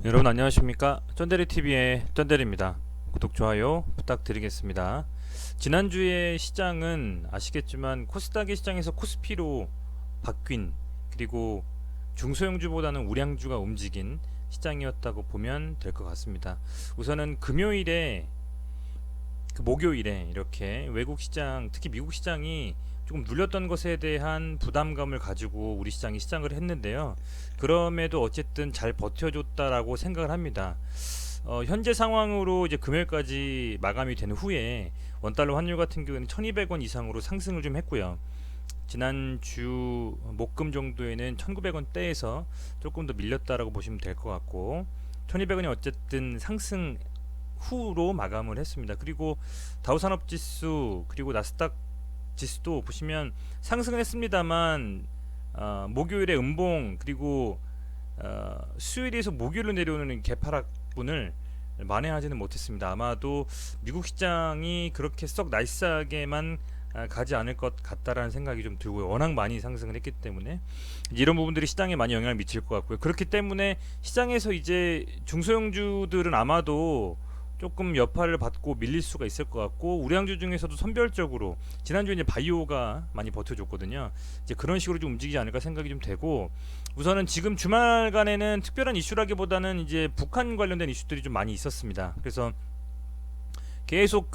여러분 안녕하십니까? 쩐데리TV의 쩐데리입니다. 구독, 좋아요 부탁드리겠습니다. 지난주에 시장은 아시겠지만 코스닥의 시장에서 코스피로 바뀐, 그리고 중소형주보다는 우량주가 움직인 시장이었다고 보면 될 것 같습니다. 우선은 금요일에 목요일에 이렇게 외국 시장, 특히 미국 시장이 조금 눌렸던 것에 대한 부담감을 가지고 우리 시장이 시작을 했는데요. 그럼에도 어쨌든 잘 버텨줬다라고 생각을 합니다. 현재 상황으로 이제 금요일까지 마감이 된 후에 원달러 환율 같은 경우에는 1200원 이상으로 상승을 좀 했고요. 지난주 목금 정도에는 1900원대에서 조금 더 밀렸다라고 보시면 될 것 같고, 1200원이 어쨌든 상승 후로 마감을 했습니다. 그리고 다우산업지수 그리고 나스닥 지수도 보시면 상승은 했습니다만 목요일에 음봉, 그리고 수요일에서 목요일로 내려오는 개파락분을 만회하지는 못했습니다. 아마도 미국 시장이 그렇게 썩 나이스하게만 가지 않을 것 같다라는 생각이 좀 들고요. 워낙 많이 상승을 했기 때문에 이런 부분들이 시장에 많이 영향을 미칠 것 같고요. 그렇기 때문에 시장에서 이제 중소형주들은 아마도 조금 여파를 받고 밀릴 수가 있을 것 같고, 우량주 중에서도 선별적으로 지난주에 이제 바이오가 많이 버텨줬거든요. 이제 그런 식으로 좀 움직이지 않을까 생각이 좀 되고, 우선은 지금 주말간에는 특별한 이슈라기보다는 이제 북한 관련된 이슈들이 좀 많이 있었습니다. 그래서 계속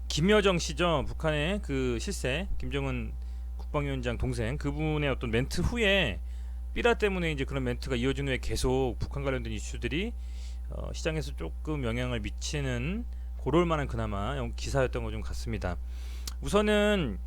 김여정 씨죠, 북한의 그 실세 김정은 국방위원장 동생, 그분의 어떤 멘트 후에 삐라 때문에 이제 그런 멘트가 이어진 후에 계속 북한 관련된 이슈들이 시장에서 조금 영향을 미치는 그럴 만한 그나마 기사였던 것 좀 같습니다. 우선은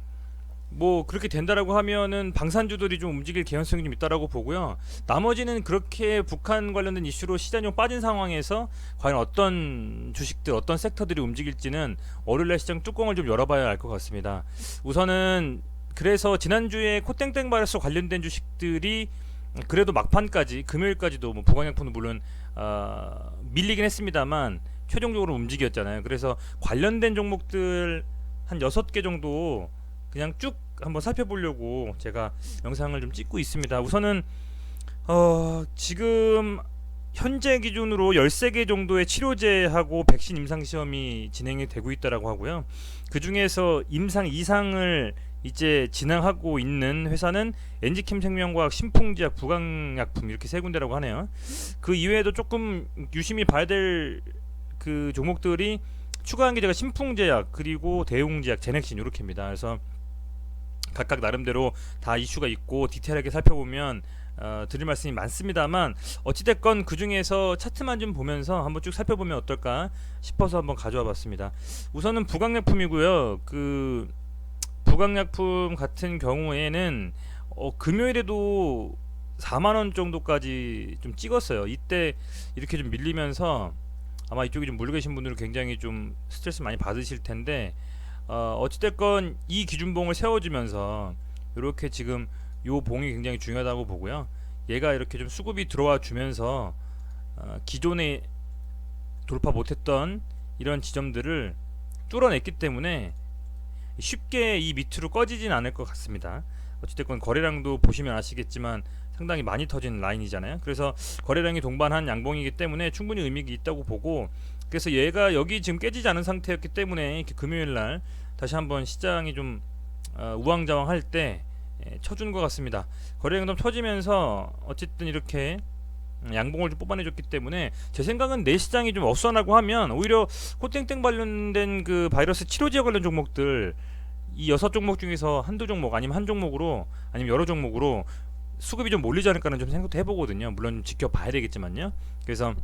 뭐 그렇게 된다라고 하면은 방산주들이 좀 움직일 개연성이 좀 있다라고 보고요. 나머지는 그렇게 북한 관련된 이슈로 시장이 좀 빠진 상황에서 과연 어떤 주식들, 어떤 섹터들이 움직일지는 월요일날 시장 뚜껑을 좀 열어봐야 알 것 같습니다. 우선은 그래서 지난주에 코땡땡 바이러스 관련된 주식들이 그래도 막판까지, 금요일까지도 뭐 보건약품도 물론 밀리긴 했습니다만 최종적으로 움직였잖아요. 그래서 관련된 종목들 한 6개 정도 그냥 쭉 한번 살펴보려고 제가 영상을 좀 찍고 있습니다. 우선은 지금 현재 기준으로 13개 정도의 치료제하고 백신 임상시험이 진행이 되고 있다라고 하고요. 그 중에서 임상 이상을 이제 진행하고 있는 회사는 엔지캠 생명과학, 신풍제약, 부강약품 이렇게 세 군데라고 하네요. 그 이외에도 조금 유심히 봐야 될 그 종목들이 추가한 게 제가 신풍제약, 그리고 대웅제약, 제넥신 이렇게입니다. 그래서 각각 나름대로 다 이슈가 있고 디테일하게 살펴보면 드릴 말씀이 많습니다만, 어찌됐건 그 중에서 차트만 좀 보면서 한번 쭉 살펴보면 어떨까 싶어서 한번 가져와 봤습니다. 우선은 부강약품이고요. 그 부강약품 같은 경우에는 금요일에도 4만원 정도까지 좀 찍었어요. 이때 이렇게 좀 밀리면서 아마 이쪽에 좀 물려 계신 분들은 굉장히 좀 스트레스 많이 받으실 텐데, 어찌됐건 이 기준봉을 세워주면서 이렇게 지금 요 봉이 굉장히 중요하다고 보고요. 얘가 이렇게 좀 수급이 들어와 주면서 기존에 돌파 못했던 이런 지점들을 뚫어냈기 때문에 쉽게 이 밑으로 꺼지진 않을 것 같습니다. 어찌됐건 거래량도 보시면 아시겠지만 상당히 많이 터진 라인이잖아요. 그래서 거래량이 동반한 양봉이기 때문에 충분히 의미가 있다고 보고, 그래서 얘가 여기 지금 깨지지 않은 상태였기 때문에 이렇게 금요일날 다시 한번 시장이 좀 우왕좌왕할 때 쳐준 것 같습니다. 거래량도 터지면서 어쨌든 이렇게 양봉을 좀 뽑아내줬기 때문에 제 생각은 내 시장이 좀 어수선하고 하면 오히려 코땡땡 관련된 그 바이러스 치료제 관련 종목들, 이 6종목 중에서 한두 종목 아니면 한 종목으로 아니면 여러 종목으로 수급이 좀 몰리지 않을까는 좀 생각도 해보거든요. 물론 좀 지켜봐야 되겠지만요. 그래서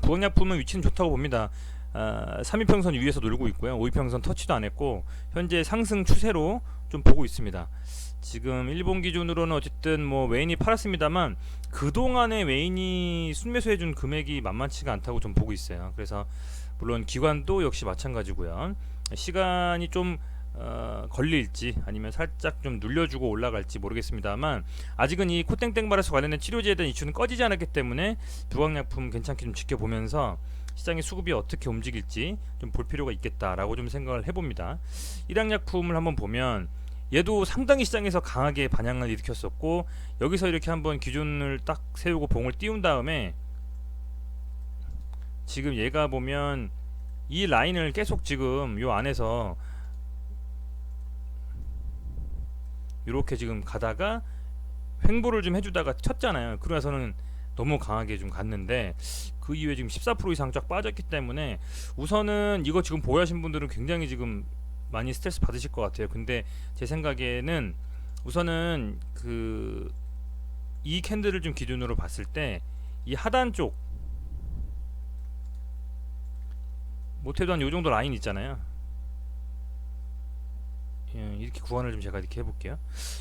부강약품은 위치는 좋다고 봅니다. 3위평선 위에서 놀고 있고요. 5위평선 터치도 안 했고 현재 상승 추세로 좀 보고 있습니다. 지금 일본 기준으로는 어쨌든 뭐 외인이 팔았습니다만 그동안에 외인이 순매수해준 금액이 만만치가 않다고 좀 보고 있어요. 그래서 물론 기관도 역시 마찬가지고요. 시간이 좀 걸릴지 아니면 살짝 좀 눌려주고 올라갈지 모르겠습니다만, 아직은 이 코땡땡 바이러스 관련된 치료제에 대한 이슈는 꺼지지 않았기 때문에 부강약품 괜찮게 좀 지켜보면서 시장의 수급이 어떻게 움직일지 좀 볼 필요가 있겠다라고 좀 생각을 해봅니다. 일양약품을 한번 보면 얘도 상당히 시장에서 강하게 반향을 일으켰었고, 여기서 이렇게 한번 기준을 딱 세우고 봉을 띄운 다음에 지금 얘가 보면 이 라인을 계속 지금 요 안에서 이렇게 지금 가다가 횡보를 좀 해주다가 쳤잖아요. 그러고서는 너무 강하게 좀 갔는데 그 이후에 지금 14% 이상 쫙 빠졌기 때문에 우선은 이거 지금 보유하신 분들은 굉장히 지금 많이 스트레스 받으실 것 같아요. 근데 제 생각에는 우선은 그 이 캔들을 좀 기준으로 봤을 때 이 하단 쪽 못해도 한 요정도 라인 있잖아요. 이렇게 구간을 좀 제가 이렇게 해볼게요.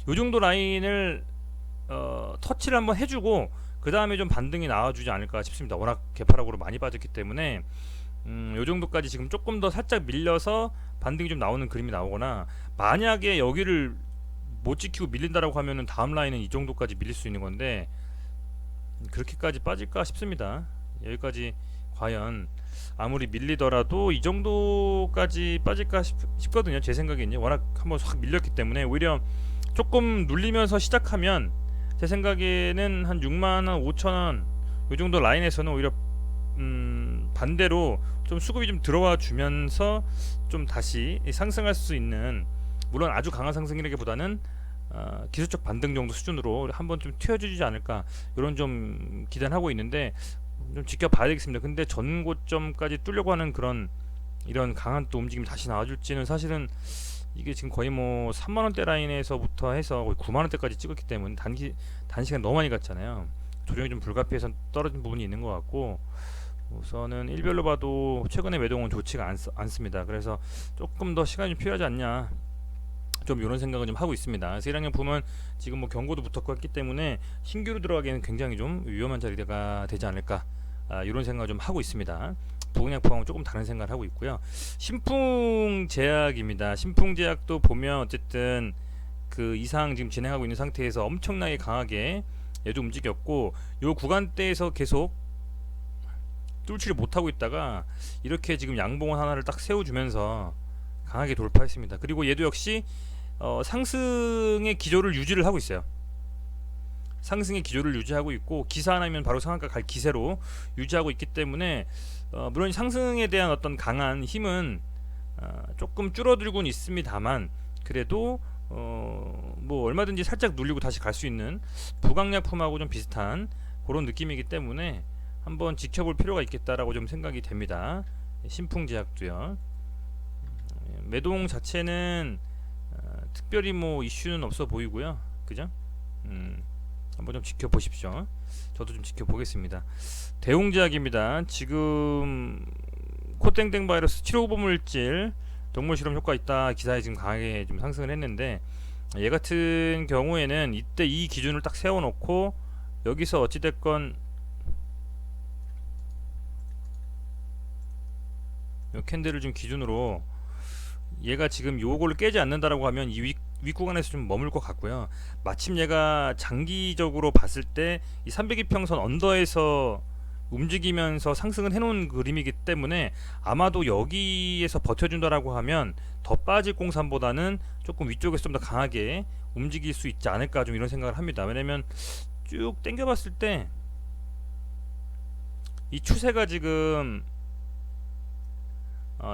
요정도 라인을 터치를 한번 해주고 그 다음에 좀 반등이 나와주지 않을까 싶습니다. 워낙 개파락으로 많이 빠졌기 때문에 요 정도까지 지금 조금 더 살짝 밀려서 반등이 좀 나오는 그림이 나오거나, 만약에 여기를 못 지키고 밀린다라고 하면은 다음 라인은 이 정도까지 밀릴 수 있는 건데 그렇게까지 빠질까 싶습니다. 여기까지 과연 아무리 밀리더라도 이 정도까지 빠질까 싶거든요. 제 생각에는요. 워낙 한번 확 밀렸기 때문에 오히려 조금 눌리면서 시작하면 제 생각에는 한 65,000원 이 정도 라인에서는 오히려 반대로 좀 수급이 좀 들어와 주면서 좀 다시 상승할 수 있는, 물론 아주 강한 상승이라기보다는 기술적 반등 정도 수준으로 한번 좀 튀어주지 않을까, 이런 좀 기대는 하고 있는데 좀 지켜봐야 되겠습니다. 근데 전고점까지 뚫려고 하는 그런 이런 강한 또 움직임이 다시 나와줄지는 사실은 이게 지금 거의 뭐 3만원대 라인에서부터 해서 거의 9만원대까지 찍었기 때문에 단시간 너무 많이 갔잖아요. 조정이 좀 불가피해서 떨어진 부분이 있는 것 같고, 우선은 일별로 봐도 최근의 매동은 좋지가 않습니다. 그래서 조금 더 시간이 좀 필요하지 않냐, 좀 이런 생각을 좀 하고 있습니다. 그래서 1학년품은 지금 뭐 경고도 붙었고 했기 때문에 신규로 들어가기에는 굉장히 좀 위험한 자리가 되지 않을까, 이런 생각을 좀 하고 있습니다. 보건약품하고 조금 다른 생각을 하고 있고요. 신풍제약입니다. 신풍제약도 보면 어쨌든 그 이상 지금 진행하고 있는 상태에서 엄청나게 강하게 얘도 움직였고, 요 구간대에서 계속 뚫지를 못하고 있다가 이렇게 지금 양봉원 하나를 딱 세워주면서 강하게 돌파했습니다. 그리고 얘도 역시 상승의 기조를 유지를 하고 있어요. 상승의 기조를 유지하고 있고, 기사 하나면 바로 상한가 갈 기세로 유지하고 있기 때문에 물론 상승에 대한 어떤 강한 힘은 조금 줄어들고는 있습니다만, 그래도 뭐 얼마든지 살짝 눌리고 다시 갈 수 있는 부강약품하고 좀 비슷한 그런 느낌이기 때문에 한번 지켜볼 필요가 있겠다라고 좀 생각이 됩니다. 신풍제약도요. 매동 자체는 특별히 뭐 이슈는 없어 보이고요. 그죠? 한번 좀 지켜보십시오. 저도 좀 지켜보겠습니다. 대웅제약입니다. 지금 코땡땡 바이러스 치료보물질 동물 실험 효과 있다 기사에 지금 강하게 좀 상승을 했는데, 얘 같은 경우에는 이때 이 기준을 딱 세워놓고 여기서 어찌됐건 이 캔들을 좀 기준으로 얘가 지금 요거를 깨지 않는다라고 하면 이 윗구간에서 좀 머물 것 같고요. 마침 얘가 장기적으로 봤을 때 이 302평선 언더에서 움직이면서 상승을 해놓은 그림이기 때문에 아마도 여기에서 버텨준다라고 하면 더 빠질 공산보다는 조금 위쪽에서 좀 더 강하게 움직일 수 있지 않을까, 좀 이런 생각을 합니다. 왜냐면 쭉 당겨봤을 때 이 추세가 지금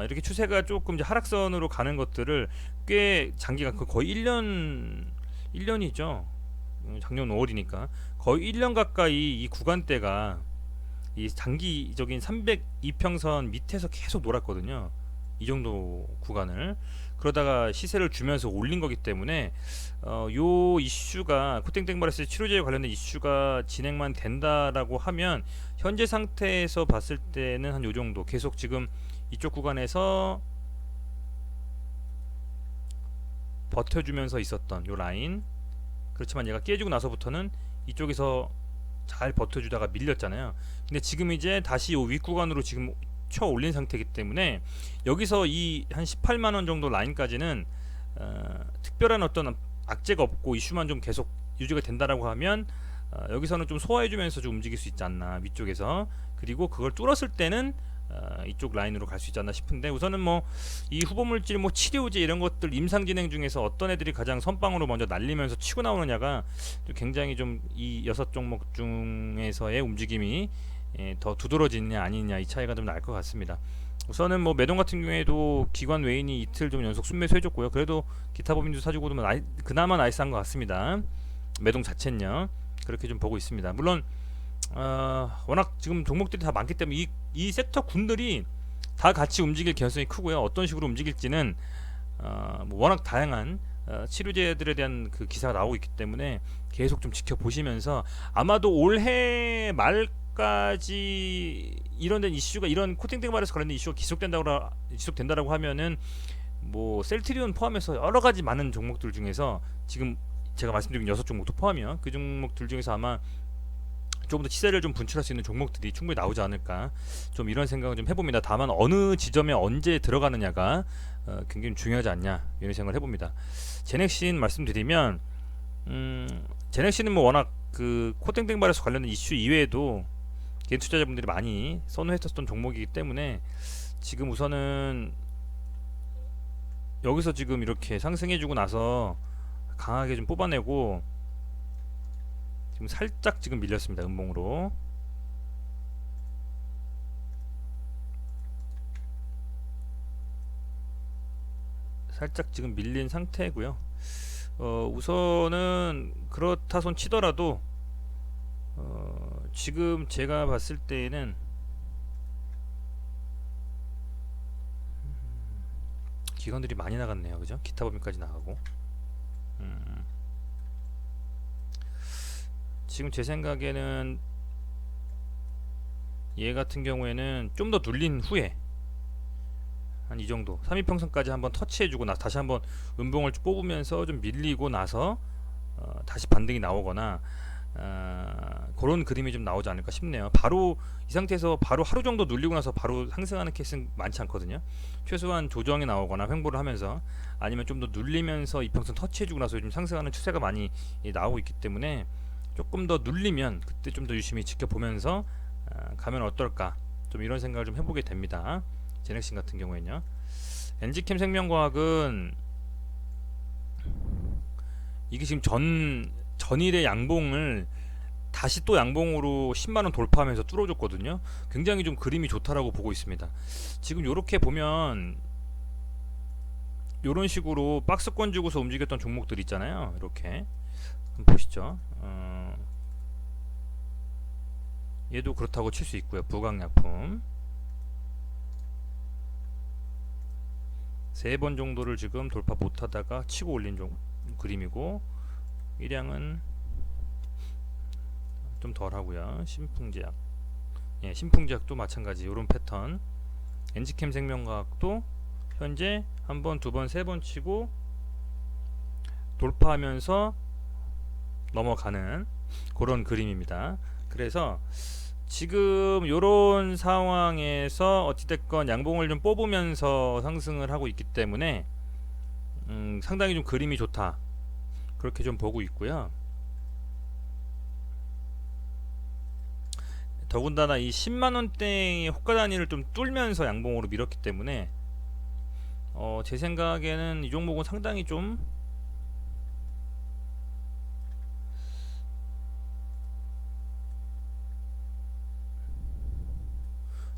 이렇게 추세가 조금 이제 하락선으로 가는 것들을 꽤 장기간, 거의 1년이죠. 작년 5월이니까 거의 1년 가까이 이 구간대가 이 장기적인 302평선 밑에서 계속 놀았거든요. 이 정도 구간을. 그러다가 시세를 주면서 올린 거기 때문에 요 이슈가 코땡땡 바이러스 치료제에 관련된 이슈가 진행만 된다라고 하면 현재 상태에서 봤을 때는 한 요 정도 계속 지금 이쪽 구간에서 버텨주면서 있었던 요 라인, 그렇지만 얘가 깨지고 나서부터는 이쪽에서 잘 버텨주다가 밀렸잖아요. 근데 지금 이제 다시 요 윗구간으로 지금 쳐 올린 상태이기 때문에 여기서 이 한 18만원 정도 라인까지는 특별한 어떤 악재가 없고 이슈만 좀 계속 유지가 된다라고 하면 여기서는 좀 소화해주면서 좀 움직일 수 있지 않나, 위쪽에서. 그리고 그걸 뚫었을 때는 이쪽 라인으로 갈 수 있지 않나 싶은데, 우선은 뭐 이 후보물질, 뭐 치료제 이런 것들 임상 진행 중에서 어떤 애들이 가장 선빵으로 먼저 날리면서 치고 나오느냐가 굉장히 좀 이 6종목 중에서의 움직임이 더 두드러지느냐 아니냐, 이 차이가 좀 날 것 같습니다. 우선은 뭐 매동 같은 경우에도 기관 외인이 이틀 좀 연속 순매수 해줬고요. 그래도 기타 법인도 사주고도 그나마 나이스한 것 같습니다. 매동 자체는요. 그렇게 좀 보고 있습니다. 물론 워낙 지금 종목들이 다 많기 때문에 이 섹터 군들이 다 같이 움직일 개연성이 크고요. 어떤 식으로 움직일지는 뭐 워낙 다양한 치료제들에 대한 그 기사가 나오고 있기 때문에 계속 좀 지켜보시면서, 아마도 올해 말까지 이런 이슈가, 이런 코팅등 바이러스 관련된 이슈가 지속된다라고 하면은 뭐 셀트리온 포함해서 여러 가지 많은 종목들 중에서 지금 제가 말씀드린 6종목도 포함이요. 그 종목들 중에서 아마 조금 더 시세를 좀 분출할 수 있는 종목들이 충분히 나오지 않을까, 좀 이런 생각을 좀 해봅니다. 다만 어느 지점에 언제 들어가느냐가 굉장히 중요하지 않냐, 이런 생각을 해봅니다. 제넥신 말씀드리면, 제넥신은 뭐 워낙 그 코팅등 바이러스 관련된 이슈 이외에도 개인 투자자분들이 많이 선호했었던 종목이기 때문에 지금 우선은 여기서 지금 이렇게 상승해주고 나서 강하게 좀 뽑아내고, 지금 살짝 지금 밀렸습니다. 음봉으로. 살짝 지금 밀린 상태고요. 우선은 그렇다 손 치더라도 지금 제가 봤을 때에는 기관들이 많이 나갔네요. 그죠? 기타 법인까지 나가고. 지금 제 생각에는 얘 같은 경우에는 좀 더 눌린 후에 한 이 정도 3일평선까지 한번 터치해주고 나서 다시 한번 음봉을 뽑으면서 좀 밀리고 나서 다시 반등이 나오거나 그런 그림이 좀 나오지 않을까 싶네요. 바로 이 상태에서 바로 하루 정도 눌리고 나서 바로 상승하는 케이스는 많지 않거든요. 최소한 조정이 나오거나 횡보를 하면서, 아니면 좀 더 눌리면서 이평선 터치해주고 나서 요즘 상승하는 추세가 많이 나오고 있기 때문에 조금 더 눌리면 그때 좀 더 유심히 지켜보면서 가면 어떨까, 좀 이런 생각을 좀 해보게 됩니다. 제넥신 같은 경우에는요. 엔지캠 생명과학은 이게 지금 전일의 양봉을 다시 또 양봉으로 10만원 돌파하면서 뚫어줬거든요. 굉장히 좀 그림이 좋다라고 보고 있습니다. 지금 요렇게 보면 요런 식으로 박스권 주고서 움직였던 종목들 있잖아요. 이렇게 한번 보시죠. 얘도 그렇다고 칠 수 있고요. 부강약품 3번 정도를 지금 돌파 못하다가 치고 올린 그림이고, 일량은 좀 덜하고요. 신풍제약, 신풍제약도 마찬가지 이런 패턴. 엔지캠 생명과학도 현재 한번, 두번, 3번 치고 돌파하면서 넘어가는 그런 그림입니다. 그래서 지금 요런 상황에서 어찌됐건 양봉을 좀 뽑으면서 상승을 하고 있기 때문에 상당히 좀 그림이 좋다, 그렇게 좀 보고 있고요. 더군다나 이 10만원대의 호가 단위를 좀 뚫면서 양봉으로 밀었기 때문에 제 생각에는 이 종목은 상당히 좀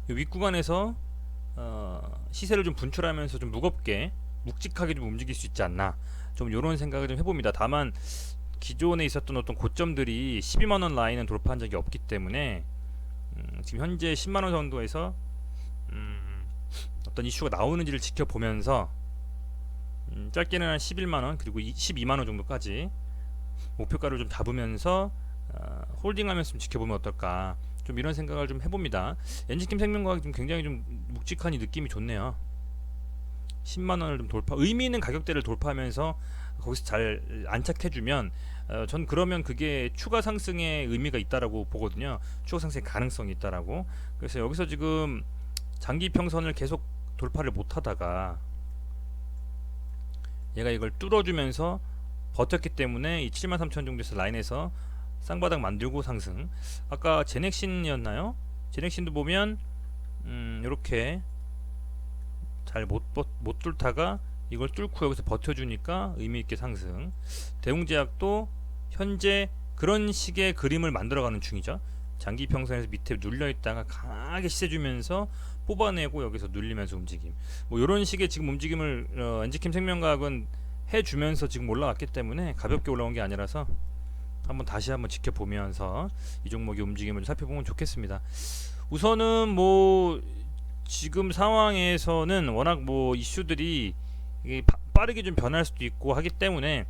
윗구간에서 시세를 좀 분출하면서 좀 무겁게 묵직하게 좀 움직일 수 있지 않나, 좀 이런 생각을 좀 해봅니다. 다만 기존에 있었던 어떤 고점들이 12만원 라인은 돌파한 적이 없기 때문에 지금 현재 10만원 정도에서 어떤 이슈가 나오는지를 지켜보면서 짧게는 한 11만원 그리고 12만원 정도까지 목표가를 좀 잡으면서 홀딩하면서 좀 지켜보면 어떨까, 좀 이런 생각을 좀 해봅니다. 엔지캠 생명과학이 좀 굉장히 좀 묵직하니 느낌이 좋네요. 10만원을 좀 돌파, 의미 있는 가격대를 돌파하면서 거기서 잘 안착해주면 전 그러면 그게 추가 상승의 의미가 있다라고 보거든요. 추가 상승의 가능성이 있다라고. 그래서 여기서 지금 장기 평선을 계속 돌파를 못하다가 얘가 이걸 뚫어주면서 버텼기 때문에 이 73,000 정도에서 라인에서 쌍바닥 만들고 상승. 아까 제넥신이었나요? 제넥신도 보면 이렇게 잘 못 뚫다가 이걸 뚫고 여기서 버텨주니까 의미있게 상승. 대웅제약도 현재 그런 식의 그림을 만들어가는 중이죠. 장기 평선에서 밑에 눌려있다가 강하게 시세주면서 뽑아내고 여기서 눌리면서 움직임. 뭐 이런 식의 지금 움직임을 엔지캠 생명과학은 해주면서 지금 올라왔기 때문에 가볍게 올라온 게 아니라서 다시 한번 지켜보면서 이 종목의 움직임을 살펴보면 좋겠습니다. 우선은 뭐 지금 상황에서는 워낙 뭐 이슈들이 빠르게 좀 변할 수도 있고 하기 때문에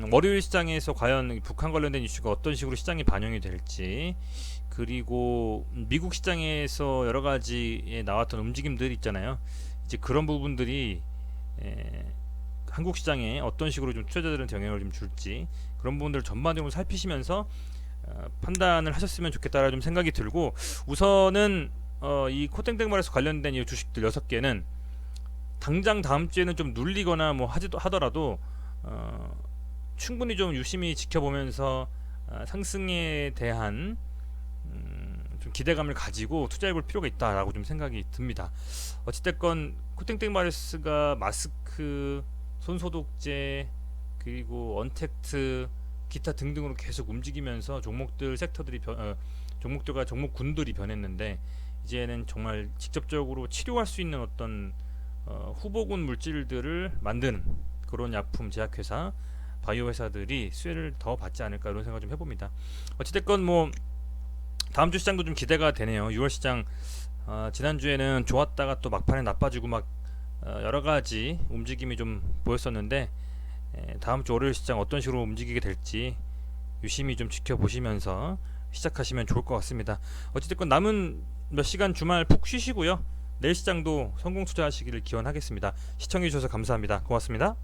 월요일 시장에서 과연 북한 관련된 이슈가 어떤 식으로 시장에 반영이 될지, 그리고 미국 시장에서 여러 가지에 나왔던 움직임들 있잖아요. 이제 그런 부분들이 한국 시장에 어떤 식으로 좀 투자자들한테 영향을 좀 줄지, 그런 부분들을 전반적으로 살피시면서 판단을 하셨으면 좋겠다라는 좀 생각이 들고, 우선은 이 코땡땡말에서 관련된 이 주식들 6개는 당장 다음 주에는 좀 눌리거나 뭐 하더라도 충분히 좀 유심히 지켜보면서 상승에 대한 좀 기대감을 가지고 투자해볼 필요가 있다라고 좀 생각이 듭니다. 어찌됐건 코땡땡마르스가 마스크, 손소독제, 그리고 언택트, 기타 등등으로 계속 움직이면서 종목들 섹터들이 종목들과 종목군들이 변했는데, 이제는 정말 직접적으로 치료할 수 있는 어떤 후보군 물질들을 만드는 그런 약품 제약회사, 바이오 회사들이 수혜를 더 받지 않을까 이런 생각 좀 해봅니다. 어찌됐건 뭐 다음 주 시장도 좀 기대가 되네요. 6월 시장 지난주에는 좋았다가 또 막판에 나빠지고 막 여러 가지 움직임이 좀 보였었는데, 다음 주 월요일 시장 어떤 식으로 움직이게 될지 유심히 좀 지켜보시면서 시작하시면 좋을 것 같습니다. 어찌됐건 남은 몇 시간 주말 푹 쉬시고요. 내일 시장도 성공 투자하시기를 기원하겠습니다. 시청해 주셔서 감사합니다. 고맙습니다.